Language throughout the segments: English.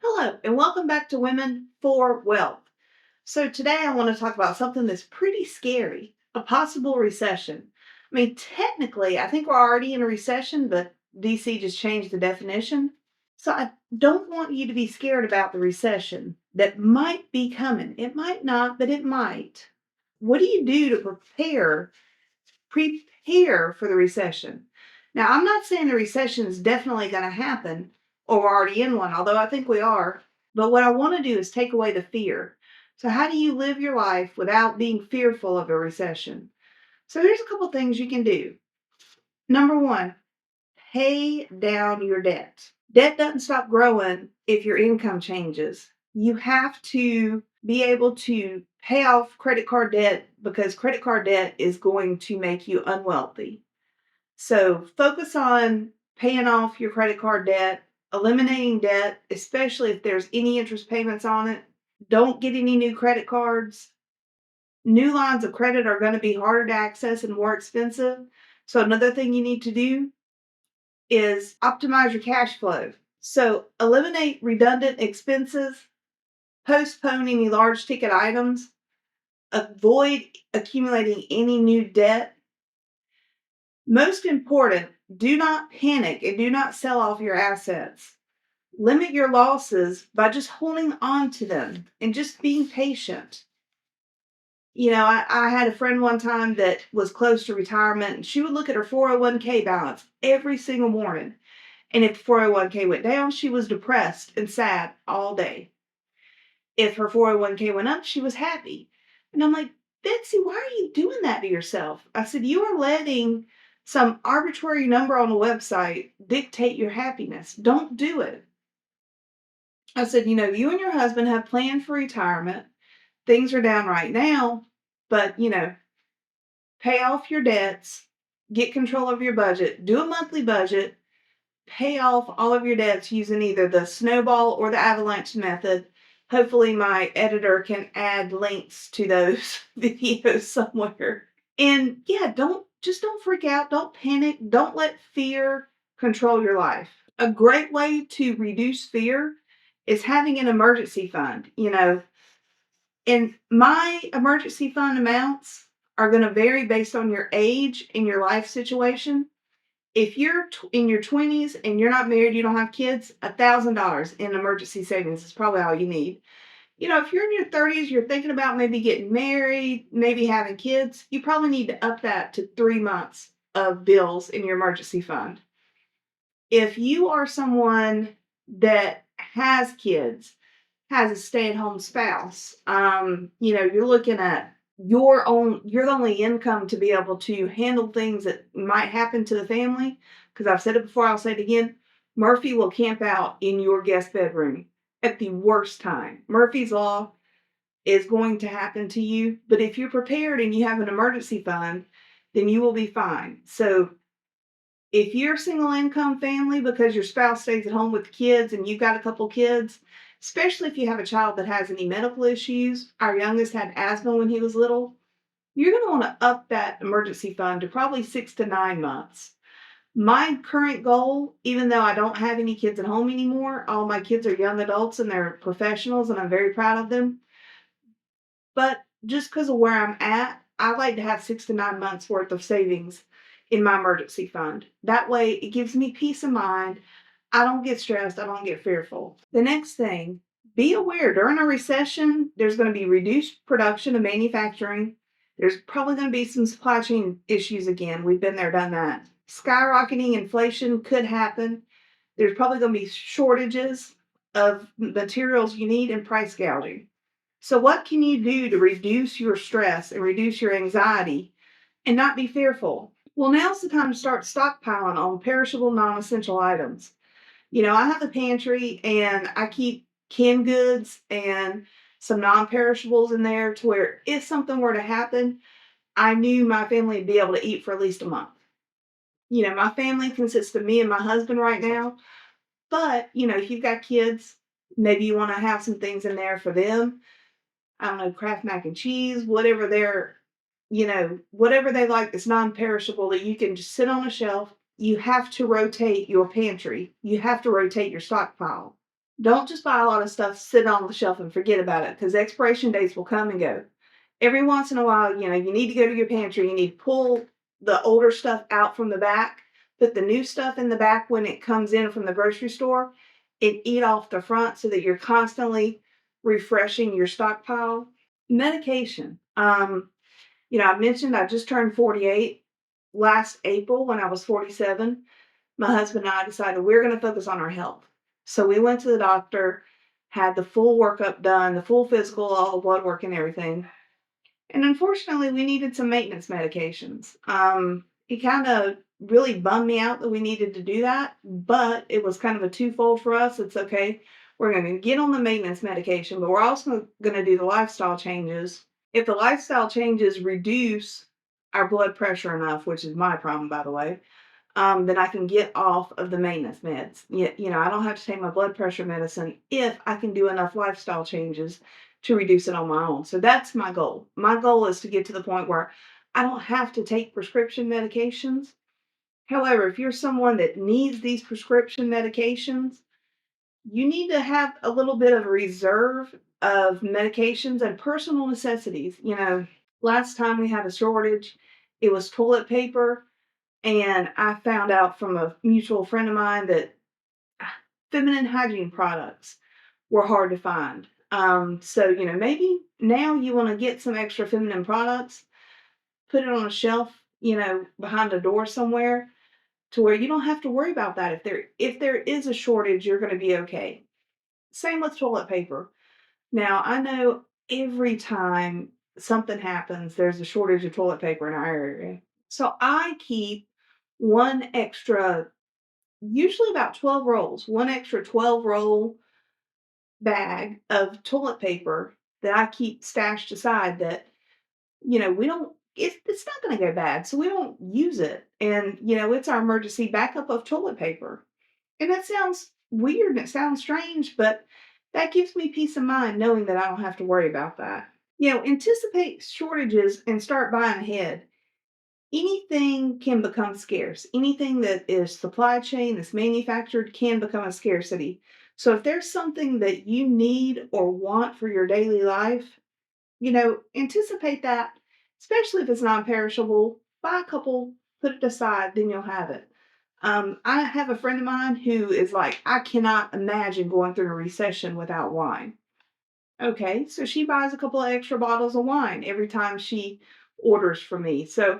Hello, and welcome back to Women for Wealth. So, today I want to talk about something that's pretty scary, a possible recession. I mean, technically, I think we're already in a recession, but DC just changed the definition. So, I don't want you to be scared about the recession that might be coming. It might not, but it might. What do you do to prepare for the recession? Now, I'm not saying the recession is definitely going to happen or we're already in one, although I think we are. But what I want to do is take away the fear. So, how do you live your life without being fearful of a recession? So, there's a couple things you can do. Number one, pay down your debt. Debt doesn't stop growing if your income changes. You have to be able to pay off credit card debt because credit card debt is going to make you unwealthy. So focus on paying off your credit card debt, eliminating debt, especially if there's any interest payments on it. Don't get any new credit cards. New lines of credit are going to be harder to access and more expensive. So another thing you need to do is optimize your cash flow. So eliminate redundant expenses, postpone any large ticket items, avoid accumulating any new debt. Most important, do not panic and do not sell off your assets. Limit your losses by just holding on to them and just being patient. I had a friend one time that was close to retirement and she would look at her 401k balance every single morning. And if the 401k went down, she was depressed and sad all day. If her 401k went up, she was happy. And I'm like, Betsy, why are you doing that to yourself? I said, you are letting some arbitrary number on a website dictate your happiness. Don't do it. I said, you and your husband have planned for retirement. Things are down right now, but, pay off your debts, get control of your budget, do a monthly budget, pay off all of your debts using either the snowball or the avalanche method. Hopefully, my editor can add links to those videos somewhere. And yeah, don't freak out, don't panic, don't let fear control your life. A great way to reduce fear is having an emergency fund. And my emergency fund amounts are going to vary based on your age and your life situation. If you're in your 20s and you're not married, you don't have kids, $1,000 in emergency savings is probably all you need. If you're in your 30s, you're thinking about maybe getting married, maybe having kids, you probably need to up that to 3 months of bills in your emergency fund. If you are someone that has kids, has a stay-at-home spouse, you're looking at your only income to be able to handle things that might happen to the family. Because I've said it before, I'll say it again. Murphy will camp out in your guest bedroom at the worst time. Murphy's Law is going to happen to you. But if you're prepared and you have an emergency fund, then you will be fine. So if you're a single income family because your spouse stays at home with the kids and you've got a couple kids, especially if you have a child that has any medical issues, our youngest had asthma when he was little, you're going to want to up that emergency fund to probably 6 to 9 months. My current goal, even though I don't have any kids at home anymore, all my kids are young adults and they're professionals and I'm very proud of them. But just because of where I'm at, I like to have 6 to 9 months worth of savings in my emergency fund. That way, it gives me peace of mind. I don't get stressed. I don't get fearful. The next thing, be aware during a recession, there's going to be reduced production of manufacturing. There's probably going to be some supply chain issues again. We've been there, done that. Skyrocketing inflation could happen. There's probably going to be shortages of materials you need and price gouging. So, what can you do to reduce your stress and reduce your anxiety and not be fearful? Well, now's the time to start stockpiling on perishable, non essential items. I have a pantry and I keep canned goods and some non perishables in there to where if something were to happen, I knew my family would be able to eat for at least a month. My family consists of me and my husband right now, but, if you've got kids, maybe you want to have some things in there for them. I don't know, Kraft mac and cheese, whatever they like that's non-perishable that you can just sit on a shelf. You have to rotate your pantry. You have to rotate your stockpile. Don't just buy a lot of stuff, sit on the shelf and forget about it because expiration dates will come and go. Every once in a while, you need to go to your pantry, you need to pull the older stuff out from the back, put the new stuff in the back when it comes in from the grocery store, and eat off the front so that you're constantly refreshing your stockpile. Medication. I mentioned I just turned 48 last April when I was 47. My husband and I decided we're going to focus on our health. So we went to the doctor, had the full workup done, the full physical, all the blood work and everything. And unfortunately, we needed some maintenance medications. It kind of really bummed me out that we needed to do that, but it was kind of a twofold for us. It's okay. We're going to get on the maintenance medication, but we're also going to do the lifestyle changes. If the lifestyle changes reduce our blood pressure enough, which is my problem, by the way, then I can get off of the maintenance meds. I don't have to take my blood pressure medicine if I can do enough lifestyle changes to reduce it on my own. So that's my goal. My goal is to get to the point where I don't have to take prescription medications. However, if you're someone that needs these prescription medications, you need to have a little bit of a reserve of medications and personal necessities. Last time we had a shortage, it was toilet paper, and I found out from a mutual friend of mine that feminine hygiene products were hard to find. So, maybe now you want to get some extra feminine products, put it on a shelf, behind a door somewhere to where you don't have to worry about that. If there is a shortage, you're going to be okay. Same with toilet paper. Now, I know every time something happens, there's a shortage of toilet paper in our area. So I keep one extra, usually about 12 rolls, one extra 12 roll bag of toilet paper that I keep stashed aside that, we don't, it's not going to go bad. So we don't use it. And, it's our emergency backup of toilet paper. And that sounds weird and it sounds strange, but that gives me peace of mind knowing that I don't have to worry about that. Anticipate shortages and start buying ahead. Anything can become scarce. Anything that is supply chain that's manufactured can become a scarcity. So if there's something that you need or want for your daily life, anticipate that, especially if it's non-perishable. Buy a couple, put it aside, then you'll have it. I have a friend of mine who is like, I cannot imagine going through a recession without wine. Okay, so she buys a couple of extra bottles of wine every time she orders from me. So,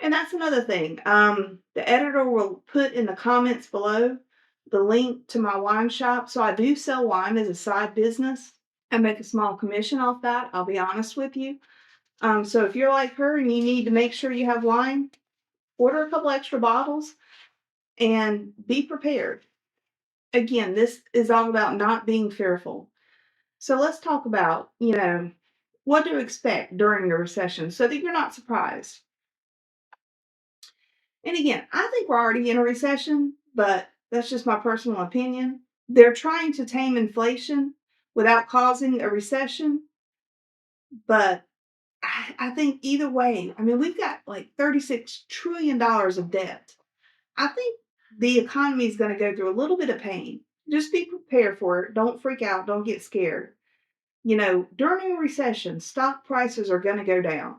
and that's another thing. The editor will put in the comments below the link to my wine shop. So I do sell wine as a side business. I make a small commission off that. I'll be honest with you. So if you're like her and you need to make sure you have wine, order a couple extra bottles and be prepared. Again, this is all about not being fearful. So let's talk about, what to expect during a recession so that you're not surprised. And again, I think we're already in a recession, but that's just my personal opinion. They're trying to tame inflation without causing a recession, but I think either way, I mean, we've got like $36 trillion of debt. I think the economy is going to go through a little bit of pain. Just be prepared for it. Don't freak out. Don't get scared. During a recession, stock prices are going to go down.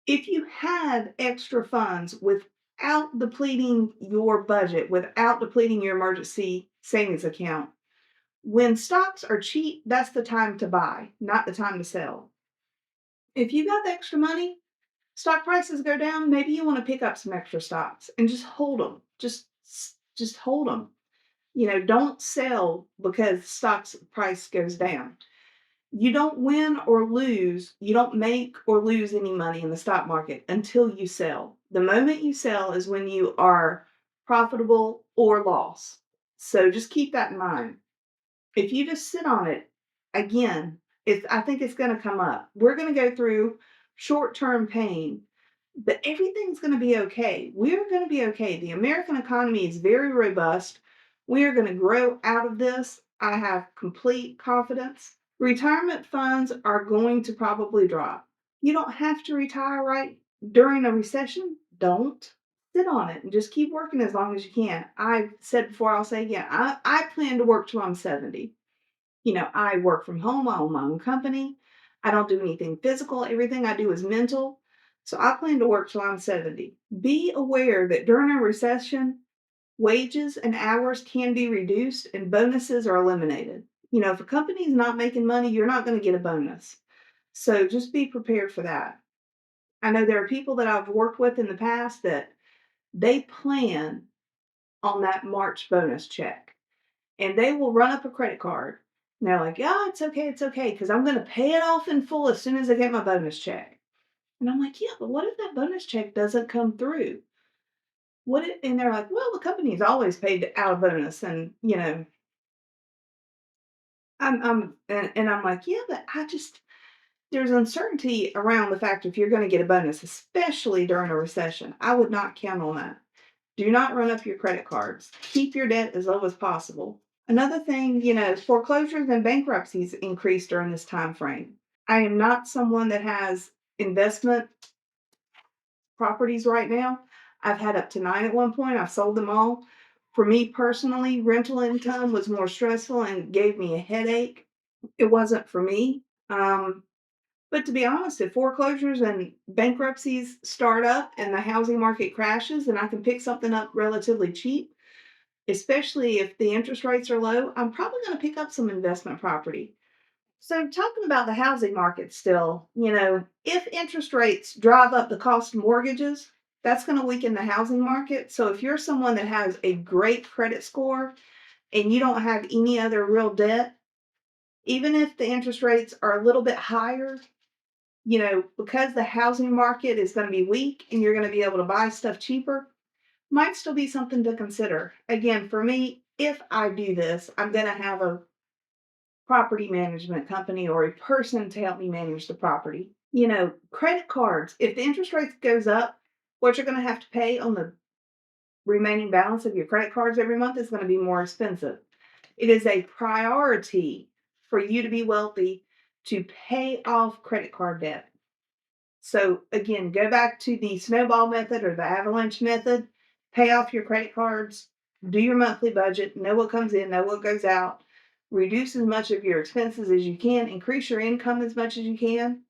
If you have extra funds without depleting your budget, without depleting your emergency savings account, when stocks are cheap, that's the time to buy, not the time to sell. If you got the extra money, stock prices go down, maybe you want to pick up some extra stocks and just hold them. Just hold them. Don't sell because stock's price goes down. You don't win or lose, you don't make or lose any money in the stock market until you sell. The moment you sell is when you are profitable or loss. So just keep that in mind. If you just sit on it, again, I think it's going to come up. We're going to go through short-term pain, but everything's going to be okay. We're going to be okay. The American economy is very robust. We are going to grow out of this. I have complete confidence. Retirement funds are going to probably drop. You don't have to retire right during a recession. Don't. Sit on it and just keep working as long as you can. I said before, I'll say again, I plan to work till I'm 70. I work from home, I own my own company. I don't do anything physical. Everything I do is mental. So I plan to work till I'm 70. Be aware that during a recession, wages and hours can be reduced and bonuses are eliminated. If a company is not making money, you're not going to get a bonus. So just be prepared for that. I know there are people that I've worked with in the past that they plan on that March bonus check and they will run up a credit card. And they're like, yeah, it's okay, because I'm going to pay it off in full as soon as I get my bonus check. And I'm like, yeah, but what if that bonus check doesn't come through? And they're like, well, the company's always paid out a bonus. And, I'm like, yeah, but there's uncertainty around the fact if you're going to get a bonus, especially during a recession. I would not count on that. Do not run up your credit cards. Keep your debt as low as possible. Another thing, foreclosures and bankruptcies increase during this time frame. I am not someone that has investment properties right now. I've had up to 9 at one point. I've sold them all. For me personally, rental income was more stressful and gave me a headache. It wasn't for me. But to be honest, if foreclosures and bankruptcies start up and the housing market crashes and I can pick something up relatively cheap, especially if the interest rates are low, I'm probably going to pick up some investment property. So, talking about the housing market still, if interest rates drive up the cost of mortgages, that's going to weaken the housing market. So, if you're someone that has a great credit score and you don't have any other real debt, even if the interest rates are a little bit higher, because the housing market is going to be weak and you're going to be able to buy stuff cheaper, might still be something to consider. Again, for me, if I do this, I'm going to have a property management company or a person to help me manage the property. Credit cards, if the interest rate goes up, what you're going to have to pay on the remaining balance of your credit cards every month is going to be more expensive. It is a priority for you to be wealthy to pay off credit card debt. So again, go back to the snowball method or the avalanche method. Pay off your credit cards, do your monthly budget, know what comes in, know what goes out, reduce as much of your expenses as you can, increase your income as much as you can,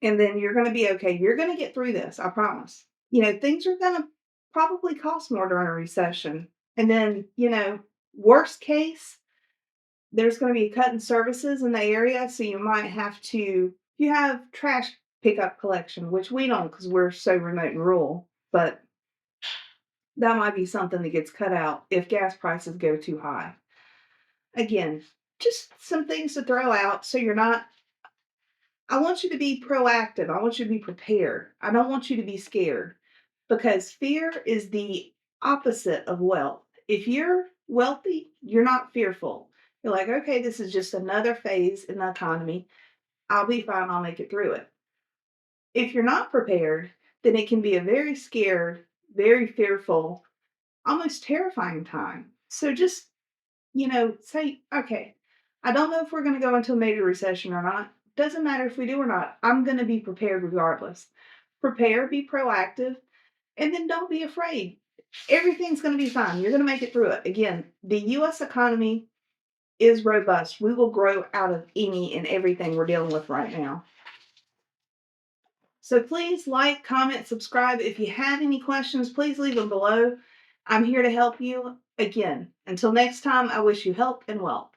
and then you're going to be okay. You're going to get through this, I promise. Things are going to probably cost more during a recession. And then, worst case, there's going to be a cut in services in the area. So you might have to, you have trash pickup collection, which we don't because we're so remote and rural, but that might be something that gets cut out if gas prices go too high. Again, just some things to throw out so you're not, I want you to be proactive. I want you to be prepared. I don't want you to be scared because fear is the opposite of wealth. If you're wealthy, you're not fearful. You're like, okay, this is just another phase in the economy. I'll be fine. I'll make it through it. If you're not prepared, then it can be a very scared, very fearful, almost terrifying time. So just, say, okay, I don't know if we're going to go into a major recession or not. Doesn't matter if we do or not. I'm going to be prepared regardless. Prepare, be proactive, and then don't be afraid. Everything's going to be fine. You're going to make it through it. Again, the US economy is robust. We will grow out of any and everything we're dealing with right now. So please like, comment, subscribe. If you have any questions, please leave them below. I'm here to help you. Again, until next time, I wish you health and wealth.